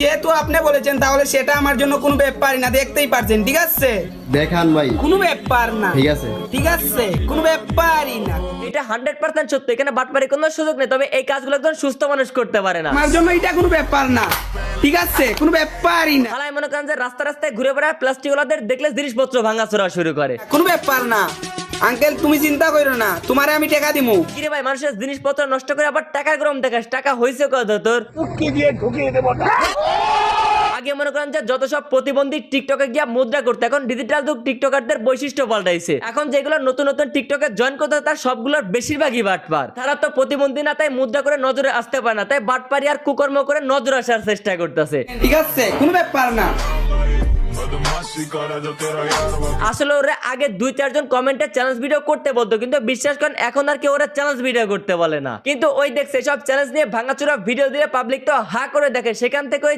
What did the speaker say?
যেহেতু আপনি বলেছেন তাহলে সেটা আমার জন্য কোনো ব্যাপারই না, দেখতেই পারছেন। ঠিক আছে, দেখান ভাই। কোনো ব্যাপার না। ঠিক আছে। ঠিক আছে, কোনো ব্যাপারই না। এটা 100% সত্য, এখানে বাটপারি কোনো সুযোগ নেই। তবে এই কাজগুলো একজন সুস্থ মানুষ করতে পারে না। আমার জন্য এটা কোনো ব্যাপার না। ঠিক আছে, কোনো ব্যাপারই না। হালাই মনে করেন যে রাস্তা রাস্তায় ঘুরে বেড়ায় প্লাস্টিক ওলাদের দেখলে জিনিসপত্র ভাঙাচোরা শুরু করে। কোনো ব্যাপার না আঙ্কেল, তুমি চিন্তা করো না, তোমারে আমি টাকা দিমু। কিরে ভাই, মানুষের জিনিসপত্র নষ্ট করে আবার টাকার গরম দেখাস? টাকা হয়েছে কত তোর? আগে মনে করেন যে যত সব প্রতিবন্ধী টিকটকে গিয়া মুদ্রা করতে, এখন ডিজিটাল যুগ, টিকটকারদের বৈশিষ্ট্য পাল্টাইছে। এখন যেগুলো নতুন নতুন টিকটকে জয়েন করতে তার সবগুলোর বেশিরভাগই বাটপার। তারা তো প্রতিবন্ধী না, তাই মুদ্রা করে নজরে আসতে পারে না, তাই বাটপারি আর কুকর্ম করে নজর আসার চেষ্টা করতেছে। ঠিক আছে, কোনো ব্যাপার না। আসলে ওরা আগে 2-4 জন কমেন্টে চ্যালেঞ্জ ভিডিও করতে বলতো, কিন্তু বিশ্বাস করেন এখন আর কেউ ওরা চ্যালেঞ্জ ভিডিও করতে বলে না। কিন্তু ওই দেখছে সব চ্যালেঞ্জ নিয়ে ভাঙাচোরা ভিডিও দিলে পাবলিক তো হা করে দেখে, সেখান থেকে ওই